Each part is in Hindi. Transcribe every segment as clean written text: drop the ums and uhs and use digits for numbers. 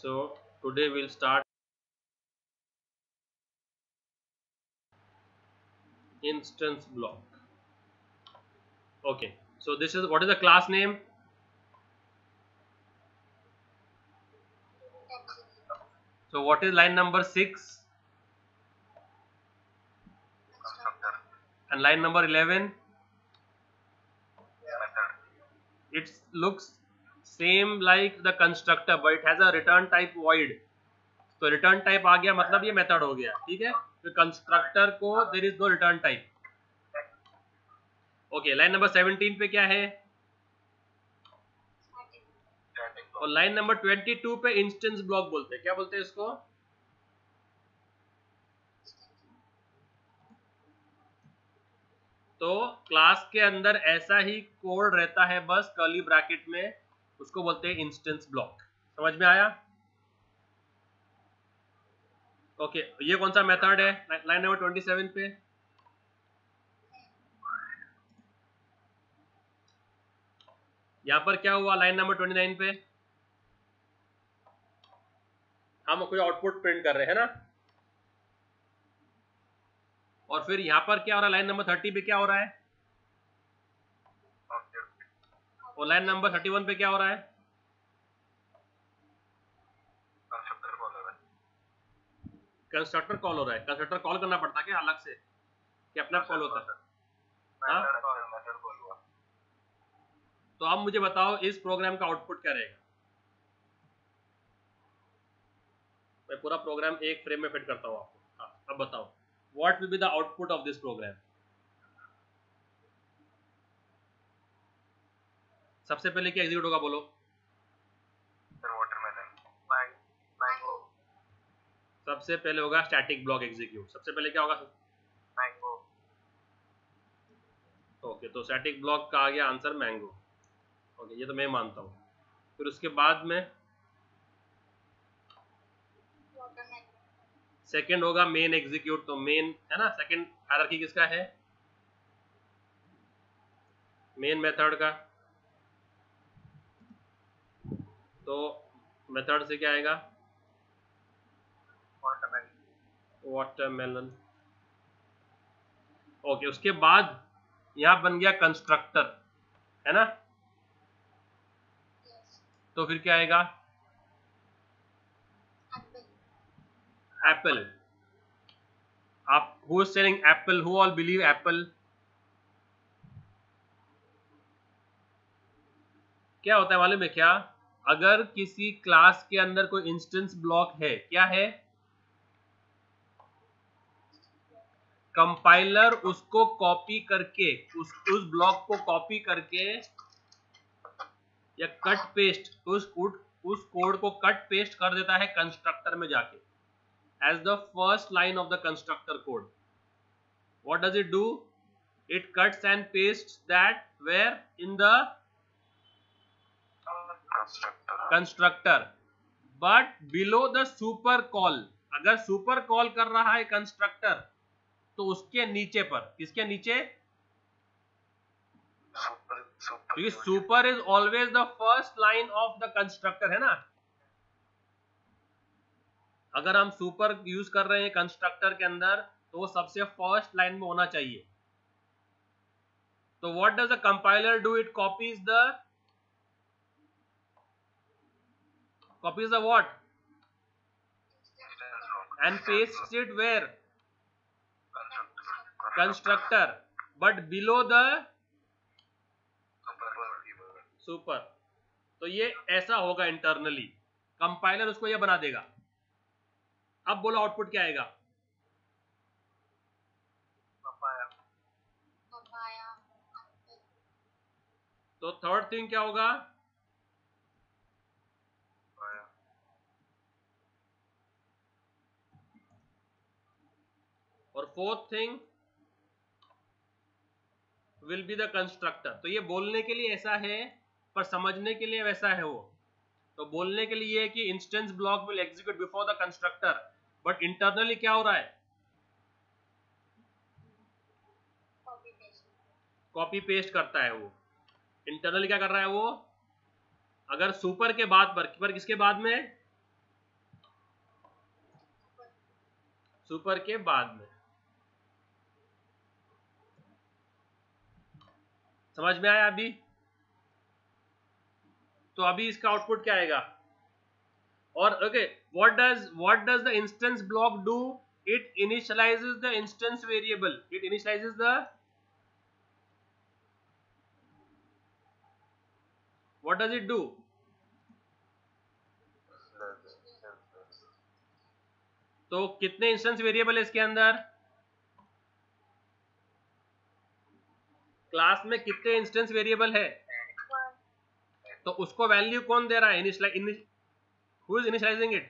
So today we'll start instance block. Okay, so this is what is the class name? So what is line number 6 and line number 11? It looks same like the constructor but it has a return type void. तो रिटर्न टाइप आ गया मतलब ये मेथड हो गया, ठीक है। तो कंस्ट्रक्टर को there is no return type. Okay, line number 17 पे क्या है? और लाइन नंबर 22 पे इंस्टेंस ब्लॉक बोलते हैं। क्या बोलते हैं इसको? तो क्लास के अंदर ऐसा ही कोड रहता है, बस कर्ली ब्रैकेट में, उसको बोलते हैं इंस्टेंस ब्लॉक। समझ में आया? ओके, ये कौन सा मेथड है लाइन नंबर 27 पे? यहां पर क्या हुआ लाइन नंबर 29 पे? हम कोई आउटपुट प्रिंट कर रहे हैं ना। और फिर यहां पर क्या हो रहा है? लाइन नंबर 30 पे क्या हो रहा है? और लाइन नंबर 31 पे क्या हो रहा है? कंस्ट्रक्टर कॉल हो रहा है। कंस्ट्रक्टर कॉल करना पड़ता है क्या अलग से, कि अपना कॉल होता है? हाँ? तो अब मुझे बताओ इस प्रोग्राम का आउटपुट क्या रहेगा। मैं पूरा प्रोग्राम एक फ्रेम में फिट करता हूँ आपको। हाँ, अब बताओ what will be the output of this program. सबसे पहले क्या एग्जीक्यूट होगा बोलो? सबसे पहले होगा स्टैटिक ब्लॉक एग्जीक्यूट। सबसे पहले क्या होगा? ओके, तो स्टैटिक ब्लॉक का आ गया आंसर मैंगो। ओके, ये तो मैं मानता हूँ। फिर उसके बाद में सेकंड होगा मेन एग्जीक्यूट। तो मेन है ना, सेकंड हायरार्की किसका है? मेन मेथड का। तो मेथड से क्या आएगा? वाटरमेलन। ओके, उसके बाद यहां बन गया कंस्ट्रक्टर, है ना। तो फिर क्या आएगा? एप्पल। आप who is selling Apple? Who all believe Apple? क्या होता है मालूम है क्या? अगर किसी क्लास के अंदर कोई इंस्टेंस ब्लॉक है, क्या है? कंपाइलर उसको कॉपी करके उस ब्लॉक को कॉपी करके या कट पेस्ट उस कोड को कट पेस्ट कर देता है कंस्ट्रक्टर में जाके as the first line of the constructor code. What does it do? It cuts and pastes that where in the constructor but below the super call. अगर सुपर कॉल कर रहा है कंस्ट्रक्टर तो उसके नीचे पर, किसके नीचे? क्योंकि super is always the first line of the constructor, है ना। अगर हम सुपर यूज कर रहे हैं कंस्ट्रक्टर के अंदर तो वो सबसे फर्स्ट लाइन में होना चाहिए। तो what does the compiler do? It copies the what and pastes it where? Constructor, but below the super। तो ये ऐसा होगा इंटरनली, कंपाइलर उसको ये बना देगा। अब बोलो आउटपुट क्या आएगा? तो थर्ड थिंग क्या होगा? और fourth thing will be the constructor. तो ये बोलने के लिए ऐसा है पर समझने के लिए वैसा है वो। तो बोलने के लिए है कि instance block will execute before the constructor, but internally क्या हो रहा है? कॉपी पेस्ट करता है वो। इंटरनली क्या कर रहा है वो? अगर सुपर के बाद पर किसके बाद में? सुपर के बाद में। समझ में आया अभी? तो अभी इसका आउटपुट क्या आएगा? और okay, what does the instance block do? It initializes the instance variable. It initializes the, what does it do? तो कितने इंस्टेंस वेरिएबल है इसके अंदर? क्लास में कितने इंस्टेंस वेरिएबल है? तो उसको वैल्यू कौन दे रहा है? Who is initialising it?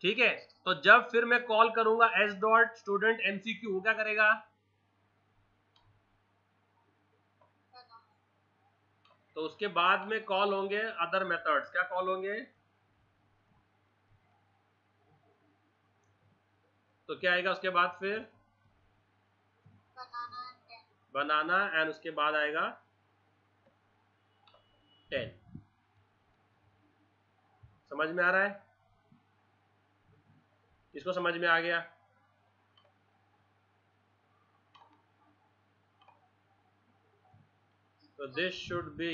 ठीक है, तो जब फिर मैं कॉल करूंगा एस डॉट स्टूडेंट एमसीक्यू, वो क्या करेगा? तो उसके बाद में कॉल होंगे अदर मेथड्स। क्या कॉल होंगे? तो क्या आएगा उसके बाद? फिर बनाना, एंड उसके बाद आएगा 10। समझ में आ रहा है? इसको समझ में आ गया? So this should be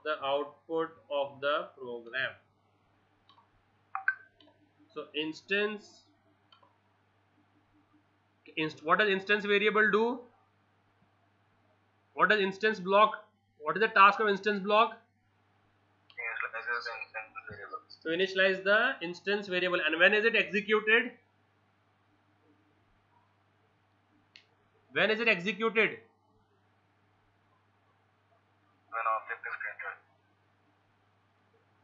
the output of the program. So what does instance variable do? What does instance block? What is the task of instance block? To initialize the instance variable. And when is it executed? When is it executed? When object is created.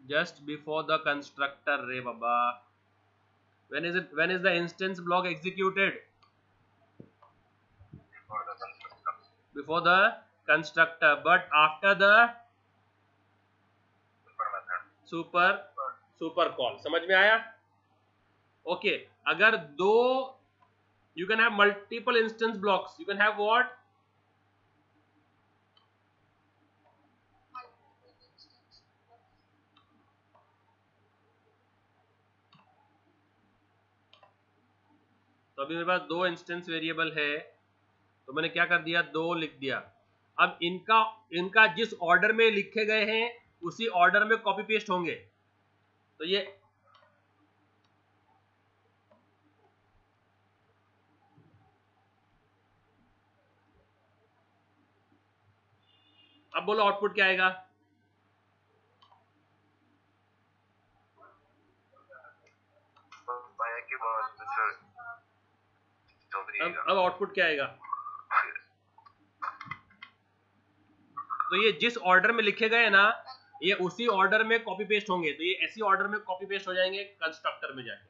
Just before the constructor, re baba. When is it? When is the instance block executed? Before the constructor. Before the constructor, but after the Super method. super call. समझ में आया? Okay, अगर दो, you can have multiple instance blocks. You can have what? तो अभी मेरे पास दो इंस्टेंस वेरिएबल है, तो मैंने क्या कर दिया? दो लिख दिया। अब इनका जिस ऑर्डर में लिखे गए हैं उसी ऑर्डर में कॉपी पेस्ट होंगे। तो ये अब बोलो आउटपुट क्या आएगा? अब आउटपुट क्या आएगा? तो ये जिस ऑर्डर में लिखे गए ना, ये उसी ऑर्डर में कॉपी पेस्ट होंगे। तो ये ऐसी ऑर्डर में कॉपी पेस्ट हो जाएंगे कंस्ट्रक्टर में जाके।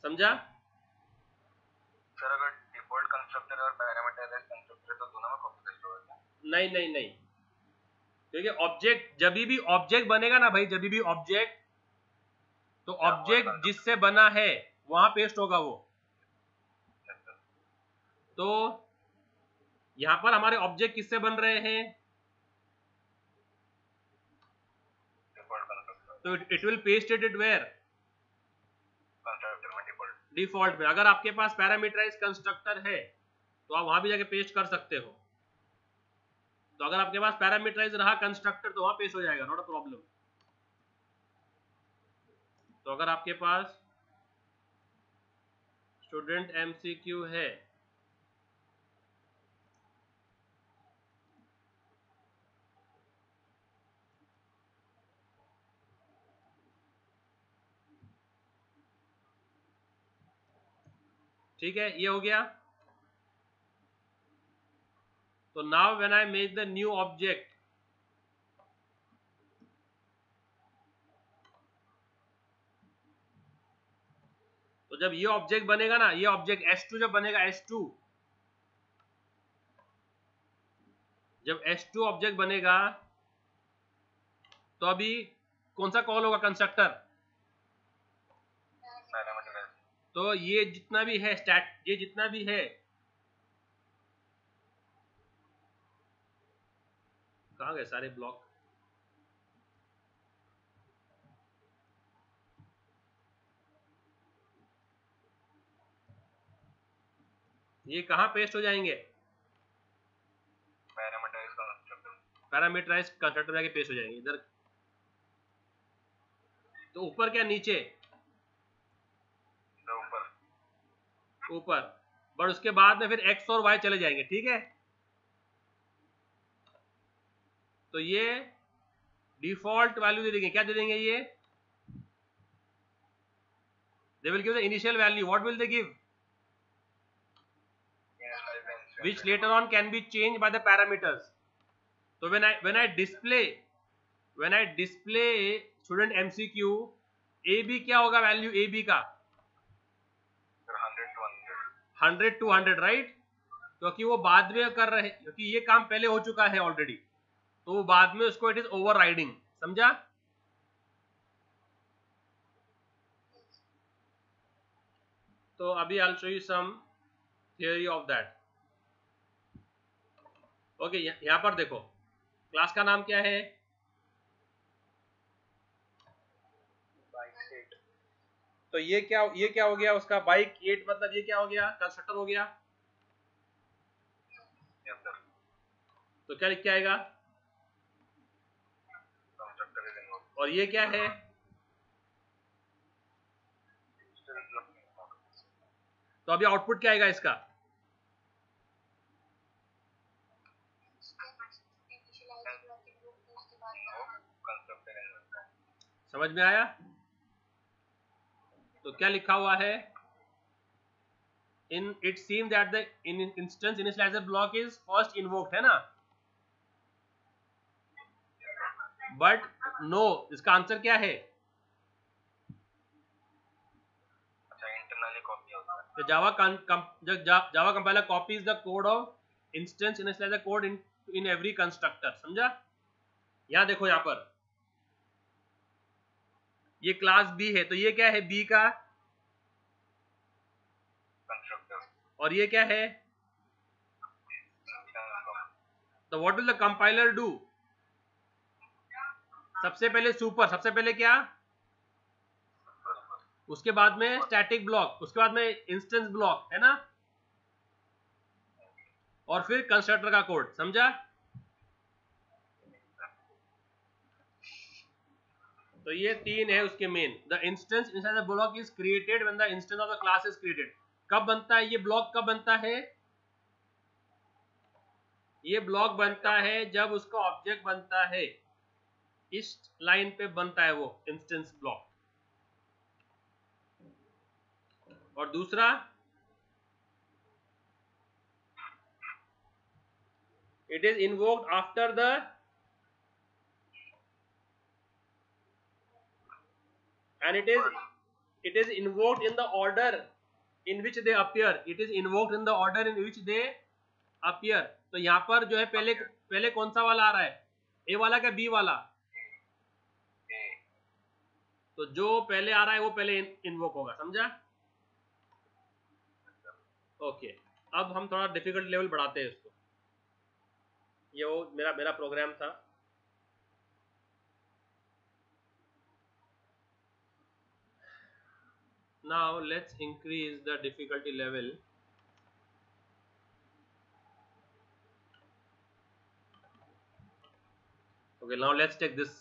समझा? सर अगर डिफॉल्ट कंस्ट्रक्टर और पैरामीटराइज्ड कंस्ट्रक्टर तो दोनों में कॉपी पेस्ट होगा? नहीं, क्योंकि ऑब्जेक्ट जब भी ऑब्जेक्ट बनेगा ना भाई, जब भी ऑब्जेक्ट, तो ऑब्जेक्ट जिससे बना है वहां पेस्ट होगा वो। तो यहां पर हमारे ऑब्जेक्ट किससे बन रहे हैं? तो it will paste it where? Default में। अगर आपके पास पैरामीटराइज कंस्ट्रक्टर है तो आप वहां भी जाके पेस्ट कर सकते हो। तो अगर आपके पास पैरामीटराइज रहा कंस्ट्रक्टर तो वहां पेस्ट हो जाएगा, नॉट अ प्रॉब्लम। तो अगर आपके पास स्टूडेंट एमसीक्यू है, ठीक है, ये हो गया। तो now when I make the new object, तो जब ये ऑब्जेक्ट बनेगा ना, ये ऑब्जेक्ट S2 जब बनेगा, S2 जब S2 ऑब्जेक्ट बनेगा तो अभी कौन सा कॉल होगा? कंस्ट्रक्टर। तो ये जितना भी है ये जितना भी है, कहाँ गए सारे ब्लॉक? ये कहाँ पेस्ट हो जाएंगे? Parameterised constructor. पैरामीटराइज्ड कंस्ट्रक्टर में जाके पेस्ट हो जाएंगे इधर। तो ऊपर क्या नीचे? ऊपर। ऊपर। बट उसके बाद में फिर x और y चले जाएंगे, ठीक है? तो ये डिफॉल्ट वैल्यू दे देंगे, क्या दे देंगे ये? They will give the initial value. What will they give? Which later on can be changed by the parameters. So when I display student MCQ, AB क्या होगा वैल्यू AB का? 100 to 100, राइट? क्योंकि वो बाद में कर रहे, क्योंकि ये काम पहले हो चुका है ऑलरेडी, तो वो बाद में उसको इट इज ओवरराइडिंग, समझा? तो अभी I will show you some theory of that. Okay, यहां पर देखो, क्लास का नाम क्या है? तो ये क्या हो गया उसका? बाइक 8, मतलब ये क्या हो गया? कंस्ट्रक्टर हो गया। तो क्या लिख के आएगा? और ये क्या है? तो अभी आउटपुट क्या आएगा इसका? समझ में आया? तो क्या लिखा हुआ है? In it seem that the instance initialiser block is first invoked, है ना? बट नो, इसका आंसर क्या है? The Java compiler copies the code of instance initializer code in every constructor, समझा? यहाँ देखो, यहाँ पर ये क्लास B है, तो ये क्या है? B का और ये क्या है? तो what will the compiler do? सबसे पहले सुपर, सबसे पहले क्या? उसके बाद में स्टैटिक ब्लॉक, उसके बाद में इंस्टेंस ब्लॉक, है ना? और फिर कंस्ट्रक्टर का कोड, समझा? तो ये 3 है उसके main. The instance inside the block is created when the instance of the class is created. कब बनता है ये ब्लॉक? कब बनता है ये ब्लॉक? बनता है जब उसका ऑब्जेक्ट बनता है, इस लाइन पे बनता है वो इंस्टेंस ब्लॉक। और दूसरा, it is invoked after the and it is invoked in the order in which they appear. It is invoked in the order in which they appear. तो यहाँ पर जो है पहले कौन सा वाला आ रहा है? ए वाला क्या बी वाला? तो जो पहले आ रहा है वो पहले इन्वोक होगा, समझा? ओके, अब हम थोड़ा डिफिकल्ट लेवल बढ़ाते हैं इसको। ये वो मेरा प्रोग्राम था। Now let's increase the difficulty level. Okay, now let's take this.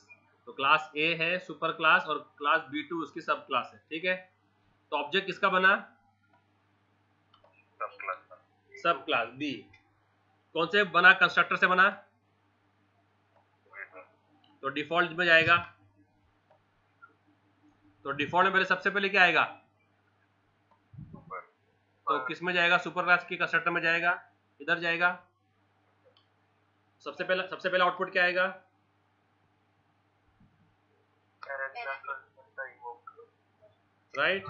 तो क्लास A है सुपर क्लास और क्लास B2 उसकी सब क्लास है, ठीक है? तो ऑब्जेक्ट किसका बना? सब क्लास B। कौन से बना? कंस्ट्रक्टर से बना। तो डिफॉल्ट में जाएगा, तो डिफॉल्ट में पहले सबसे पहले क्या आएगा? तो किस में जाएगा? सुपर क्लास के कंस्ट्रक्टर में जाएगा, इधर जाएगा। सबसे पहला आउटपुट क्या आएगा? राइट,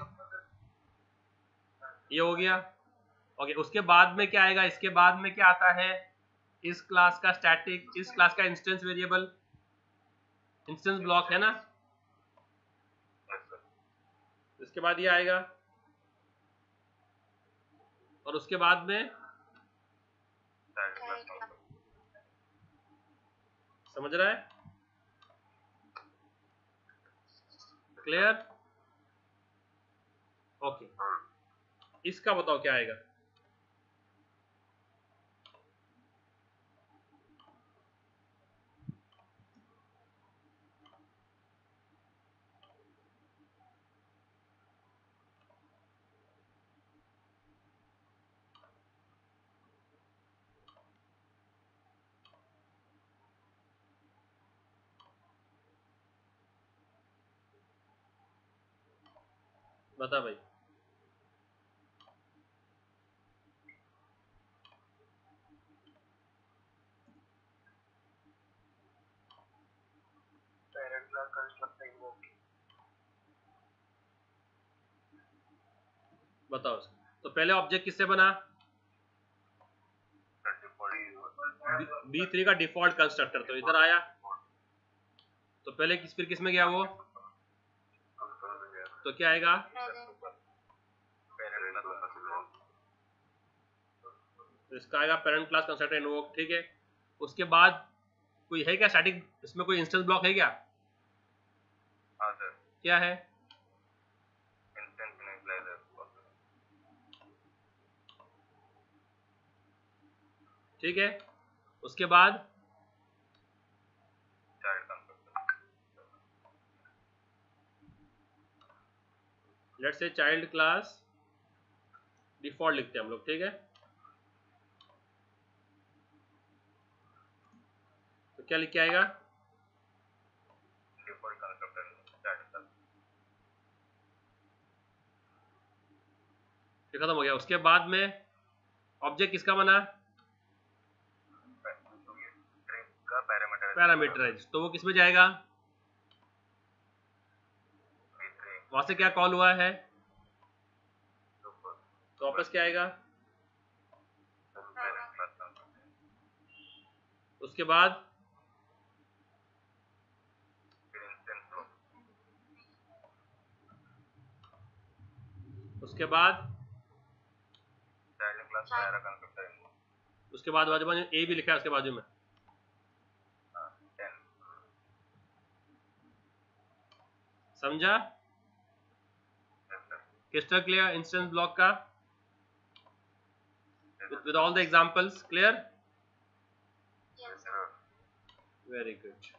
ये हो गया। ओके, उसके बाद में क्या आएगा? इसके बाद में क्या आता है? इस क्लास का स्टैटिक, इस क्लास का इंस्टेंस वेरिएबल, इंस्टेंस ब्लॉक, है ना? इसके बाद ये आएगा और उसके बाद में समझ रहा है? क्लियर? ओके, इसका बताओ क्या आएगा? बता भाई। parent class constructor invoke बताओ। तो पहले ऑब्जेक्ट किससे बना? B3 का डिफॉल्ट कंस्ट्रक्टर, तो इधर आया, तो पहले फिर किस में गया वो, तो क्या आएगा? तो इसका आएगा पेरेंट क्लास कंस्ट्रक्टर इन्वोक, ठीक है। उसके बाद कोई है क्या स्टैटिक, इसमें कोई इंस्टेंस ब्लॉक है क्या? हाँ सर, क्या है? इंस्टेंस इनिशियलाइजर, ठीक है। उसके बाद child constructor, let's say child class default लिखते हैं हम लोग, ठीक है। तो क्या लिख के आएगा? डिफॉल्ट कंस्ट्रक्टर चाइल्ड क्लास, ये खत्म हो गया। उसके बाद में ऑब्जेक्ट किसका बना? का पैरामीटर पैरामीटराइज, तो वो किस में जाएगा? वहां से क्या कॉल हुआ है, तो वापस क्या आएगा? उसके बाद उसके बाद चाइल्ड क्लास पैरा कंस्ट्रक्टर, उसके बाद बाजू में ए भी लिखा है उसके बाजू में, समझा? क्रिस्टल क्लियर इंस्टेंस ब्लॉक का with all the examples clear? Yes, sir. Very good.